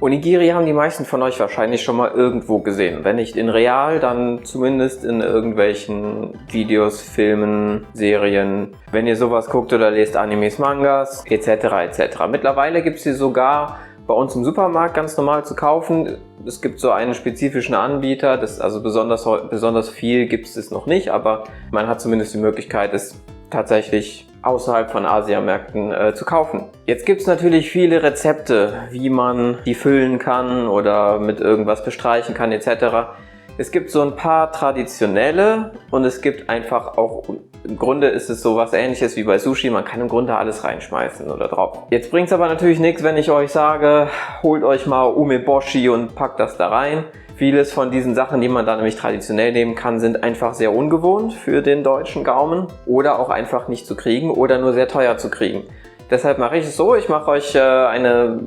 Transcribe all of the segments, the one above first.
Onigiri haben die meisten von euch wahrscheinlich schon mal irgendwo gesehen. Wenn nicht in real, dann zumindest in irgendwelchen Videos, Filmen, Serien. Wenn ihr sowas guckt oder lest Animes, Mangas etc. etc. Mittlerweile gibt es sie sogar bei uns im Supermarkt ganz normal zu kaufen. Es gibt so einen spezifischen Anbieter, also besonders viel gibt es noch nicht, aber man hat zumindest die Möglichkeit, es tatsächlich außerhalb von Asiamärkten zu kaufen. Jetzt gibt es natürlich viele Rezepte, wie man die füllen kann oder mit irgendwas bestreichen kann etc. Es gibt so ein paar traditionelle und es gibt einfach auch, im Grunde ist es so was Ähnliches wie bei Sushi, man kann im Grunde alles reinschmeißen oder drauf. Jetzt bringt es aber natürlich nichts, wenn ich euch sage, holt euch mal Umeboshi und packt das da rein. Vieles von diesen Sachen, die man da nämlich traditionell nehmen kann, sind einfach sehr ungewohnt für den deutschen Gaumen oder auch einfach nicht zu kriegen oder nur sehr teuer zu kriegen. Deshalb mache ich es so, ich mache euch eine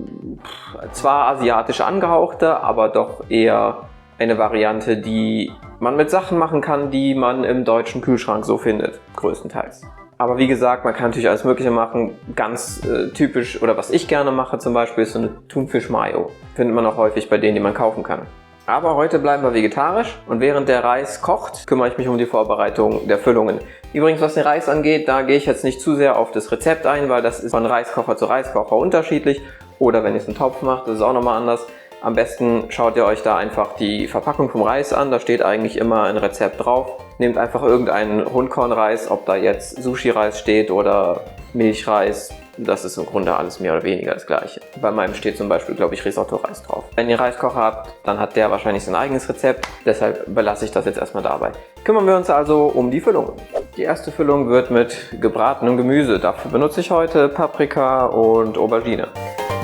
zwar asiatisch angehauchte, aber doch eher eine Variante, die man mit Sachen machen kann, die man im deutschen Kühlschrank so findet, größtenteils. Aber wie gesagt, man kann natürlich alles Mögliche machen. Ganz typisch, oder was ich gerne mache zum Beispiel, ist so eine Thunfisch-Mayo. Findet man auch häufig bei denen, die man kaufen kann. Aber heute bleiben wir vegetarisch und während der Reis kocht, kümmere ich mich um die Vorbereitung der Füllungen. Übrigens, was den Reis angeht, da gehe ich jetzt nicht zu sehr auf das Rezept ein, weil das ist von Reiskocher zu Reiskocher unterschiedlich. Oder wenn ihr es in Topf macht, das ist auch nochmal anders. Am besten schaut ihr euch da einfach die Verpackung vom Reis an, da steht eigentlich immer ein Rezept drauf. Nehmt einfach irgendeinen Rundkornreis, ob da jetzt Sushi-Reis steht oder Milchreis, das ist im Grunde alles mehr oder weniger das gleiche. Bei meinem steht zum Beispiel, glaube ich, Risotto-Reis drauf. Wenn ihr Reiskocher habt, dann hat der wahrscheinlich sein eigenes Rezept, deshalb belasse ich das jetzt erstmal dabei. Kümmern wir uns also um die Füllungen. Die erste Füllung wird mit gebratenem Gemüse, dafür benutze ich heute Paprika und Aubergine.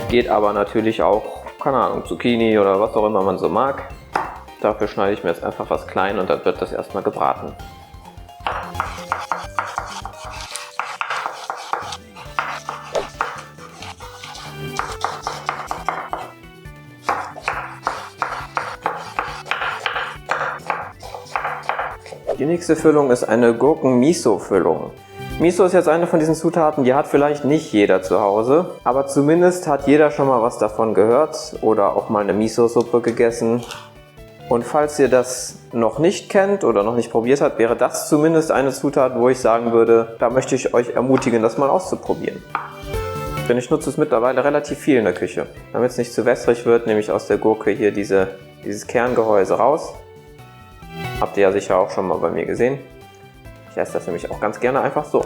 Geht aber natürlich auch, keine Ahnung, Zucchini oder was auch immer man so mag. Dafür schneide ich mir jetzt einfach was klein und dann wird das erstmal gebraten. Die nächste Füllung ist eine Gurken-Miso-Füllung. Miso ist jetzt eine von diesen Zutaten, die hat vielleicht nicht jeder zu Hause, aber zumindest hat jeder schon mal was davon gehört oder auch mal eine Miso-Suppe gegessen. Und falls ihr das noch nicht kennt oder noch nicht probiert habt, wäre das zumindest eine Zutat, wo ich sagen würde, da möchte ich euch ermutigen, das mal auszuprobieren. Denn ich nutze es mittlerweile relativ viel in der Küche. Damit es nicht zu wässrig wird, nehme ich aus der Gurke hier dieses Kerngehäuse raus. Habt ihr ja sicher auch schon mal bei mir gesehen. Ich esse das nämlich auch ganz gerne einfach so.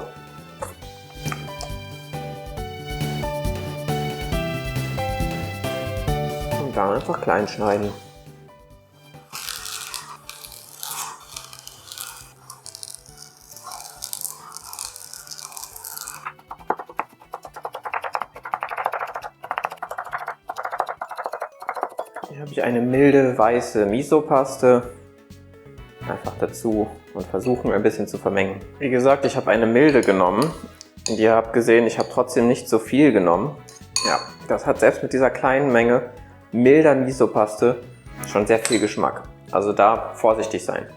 Und dann einfach klein schneiden. Hier habe ich eine milde weiße Miso-Paste. Einfach dazu und versuchen ein bisschen zu vermengen. Wie gesagt, ich habe eine milde genommen und ihr habt gesehen, ich habe trotzdem nicht so viel genommen. Ja, das hat selbst mit dieser kleinen Menge milder Miso-Paste schon sehr viel Geschmack. Also da vorsichtig sein.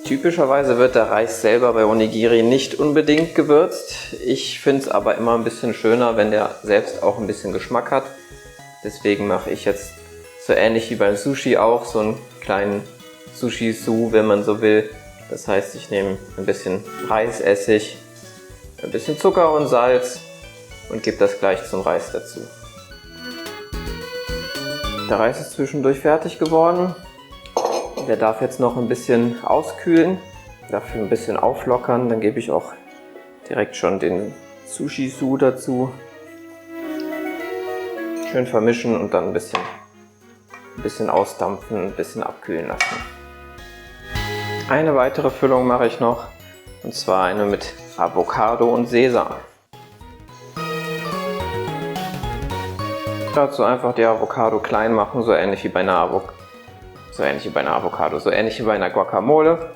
Typischerweise wird der Reis selber bei Onigiri nicht unbedingt gewürzt. Ich finde es aber immer ein bisschen schöner, wenn der selbst auch ein bisschen Geschmack hat. Deswegen mache ich jetzt so ähnlich wie beim Sushi auch so einen kleinen Sushi-Su, wenn man so will. Das heißt, ich nehme ein bisschen Reisessig, ein bisschen Zucker und Salz und gebe das gleich zum Reis dazu. Der Reis ist zwischendurch fertig geworden. Der darf jetzt noch ein bisschen auskühlen, dafür ein bisschen auflockern. Dann gebe ich auch direkt schon den Sushi-Su dazu. Schön vermischen und dann ein bisschen ausdampfen, ein bisschen abkühlen lassen. Eine weitere Füllung mache ich noch, und zwar eine mit Avocado und Sesam. Dazu einfach die Avocado klein machen, so ähnlich wie bei einer Avocado, so ähnlich wie bei einer Guacamole,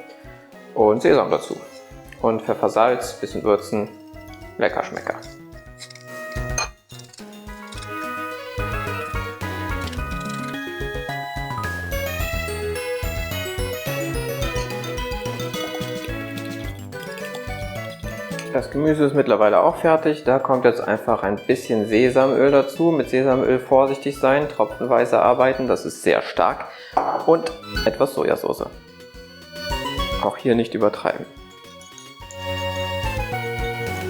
und Sesam dazu. Und Pfeffer, Salz, bisschen würzen, lecker Schmecker. Das Gemüse ist mittlerweile auch fertig. Da kommt jetzt einfach ein bisschen Sesamöl dazu. Mit Sesamöl vorsichtig sein, tropfenweise arbeiten, das ist sehr stark. Und etwas Sojasauce. Auch hier nicht übertreiben.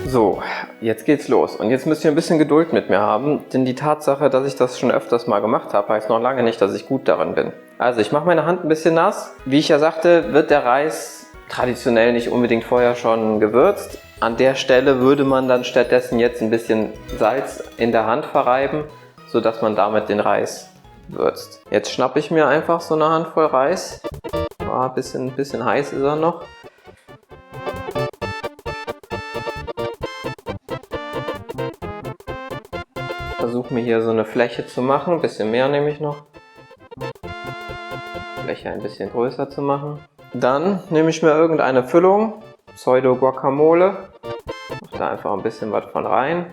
So, jetzt geht's los. Und jetzt müsst ihr ein bisschen Geduld mit mir haben, denn die Tatsache, dass ich das schon öfters mal gemacht habe, heißt noch lange nicht, dass ich gut darin bin. Also ich mache meine Hand ein bisschen nass. Wie ich ja sagte, wird der Reis traditionell nicht unbedingt vorher schon gewürzt. An der Stelle würde man dann stattdessen jetzt ein bisschen Salz in der Hand verreiben, sodass man damit den Reis würzt. Jetzt schnappe ich mir einfach so eine Handvoll Reis. Ein bisschen heiß ist er noch. Versuche mir hier so eine Fläche zu machen, ein bisschen mehr nehme ich noch. Fläche ein bisschen größer zu machen. Dann nehme ich mir irgendeine Füllung, Pseudo-Guacamole. Mache da einfach ein bisschen was von rein.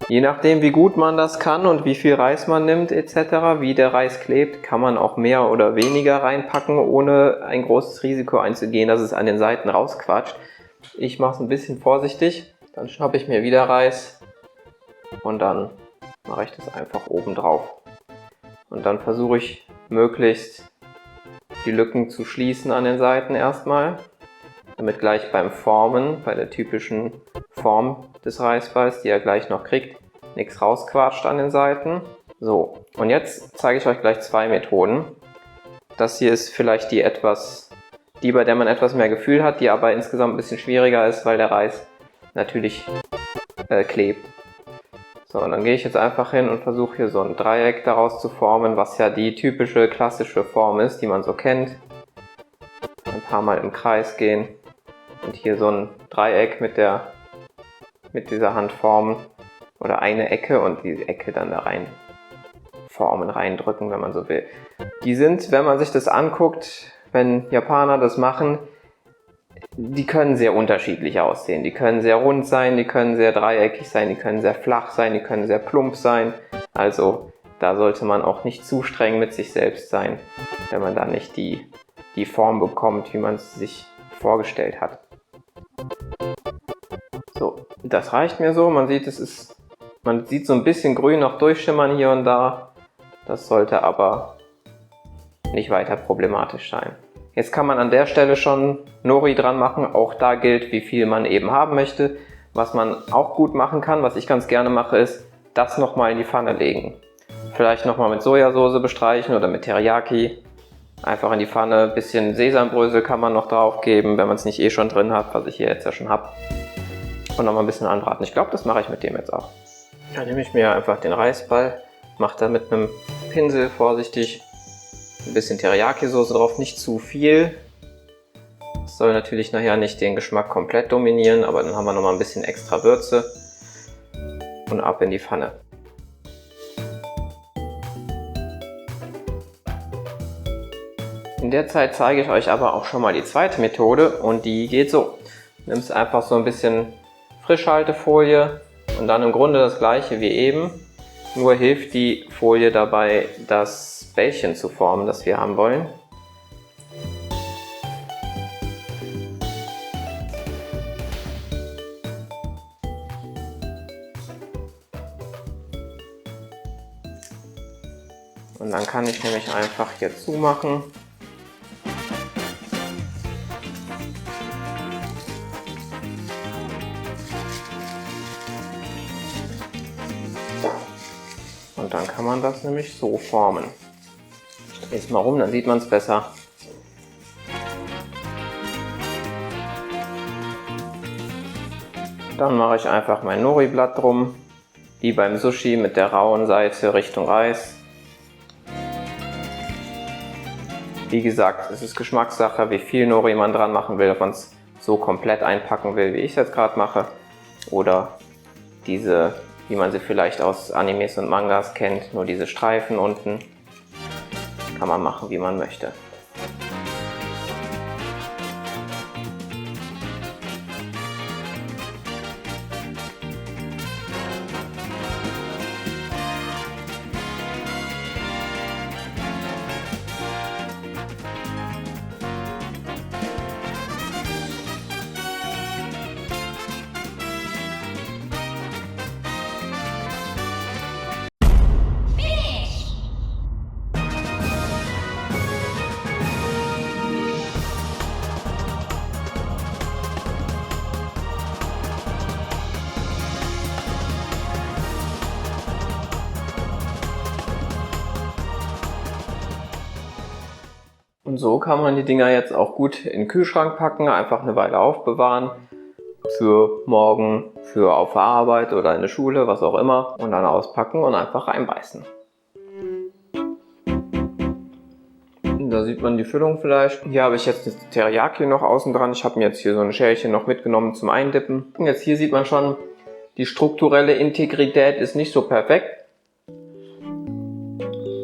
Je nachdem wie gut man das kann und wie viel Reis man nimmt etc., wie der Reis klebt, kann man auch mehr oder weniger reinpacken, ohne ein großes Risiko einzugehen, dass es an den Seiten rausquatscht. Ich mache es ein bisschen vorsichtig, dann schnappe ich mir wieder Reis. Und dann mache ich das einfach oben drauf. Und dann versuche ich möglichst die Lücken zu schließen an den Seiten erstmal, damit gleich beim Formen, bei der typischen Form des Reisballs, die ihr gleich noch kriegt, nichts rausquatscht an den Seiten. So, und jetzt zeige ich euch gleich zwei Methoden. Das hier ist vielleicht die, bei der man etwas mehr Gefühl hat, die aber insgesamt ein bisschen schwieriger ist, weil der Reis natürlich klebt. So, und dann gehe ich jetzt einfach hin und versuche hier so ein Dreieck daraus zu formen, was ja die typische klassische Form ist, die man so kennt. Ein paar Mal im Kreis gehen und hier so ein Dreieck mit dieser Hand formen oder eine Ecke und die Ecke dann da rein formen, reindrücken, wenn man so will. Die sind, wenn man sich das anguckt, wenn Japaner das machen, die können sehr unterschiedlich aussehen. Die können sehr rund sein, die können sehr dreieckig sein, die können sehr flach sein, die können sehr plump sein. Also da sollte man auch nicht zu streng mit sich selbst sein, wenn man da nicht die Form bekommt, wie man es sich vorgestellt hat. So, das reicht mir so. Man sieht so ein bisschen grün noch durchschimmern hier und da. Das sollte aber nicht weiter problematisch sein. Jetzt kann man an der Stelle schon Nori dran machen. Auch da gilt, wie viel man eben haben möchte. Was man auch gut machen kann, was ich ganz gerne mache, ist das nochmal in die Pfanne legen. Vielleicht nochmal mit Sojasauce bestreichen oder mit Teriyaki. Einfach in die Pfanne. Ein bisschen Sesambrösel kann man noch drauf geben, wenn man es nicht eh schon drin hat, was ich hier jetzt ja schon habe. Und nochmal ein bisschen anbraten. Ich glaube, das mache ich mit dem jetzt auch. Dann nehme ich mir einfach den Reisball, mache da mit einem Pinsel vorsichtig ein bisschen Teriyaki-Soße drauf, nicht zu viel. Das soll natürlich nachher nicht den Geschmack komplett dominieren, aber dann haben wir nochmal ein bisschen extra Würze. Und ab in die Pfanne. In der Zeit zeige ich euch aber auch schon mal die zweite Methode und die geht so. Du nimmst einfach so ein bisschen Frischhaltefolie und dann im Grunde das gleiche wie eben. Nur hilft die Folie dabei, das Bällchen zu formen, das wir haben wollen. Und dann kann ich nämlich einfach hier zumachen. Und dann kann man das nämlich so formen. Ich drehe es mal rum, dann sieht man es besser. Dann mache ich einfach mein Nori-Blatt drum, wie beim Sushi mit der rauen Seite Richtung Reis. Wie gesagt, es ist Geschmackssache, wie viel Nori man dran machen will, ob man es so komplett einpacken will, wie ich es jetzt gerade mache. Oder diese, wie man sie vielleicht aus Animes und Mangas kennt, nur diese Streifen unten. Kann man machen, wie man möchte. so kann man die Dinger jetzt auch gut in den Kühlschrank packen, einfach eine Weile aufbewahren. Für morgen, für auf der Arbeit oder in der Schule, was auch immer. Und dann auspacken und einfach reinbeißen. Da sieht man die Füllung vielleicht. Hier habe ich jetzt das Teriyaki noch außen dran. Ich habe mir jetzt hier so ein Schälchen noch mitgenommen zum Eindippen. Und jetzt hier sieht man schon, die strukturelle Integrität ist nicht so perfekt.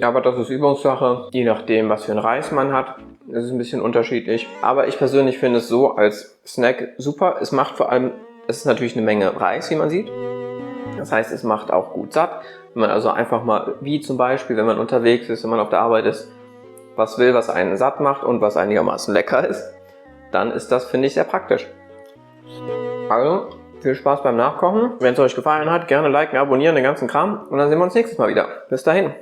Aber das ist Übungssache. Je nachdem, was für einen Reis man hat, ist es ein bisschen unterschiedlich. Aber ich persönlich finde es so als Snack super. Es macht vor allem, es ist natürlich eine Menge Reis, wie man sieht. Das heißt, es macht auch gut satt. Wenn man also einfach mal, wie zum Beispiel, wenn man unterwegs ist, wenn man auf der Arbeit ist, was will, was einen satt macht und was einigermaßen lecker ist, dann ist das, finde ich, sehr praktisch. Also, viel Spaß beim Nachkochen. Wenn es euch gefallen hat, gerne liken, abonnieren, den ganzen Kram. Und dann sehen wir uns nächstes Mal wieder. Bis dahin.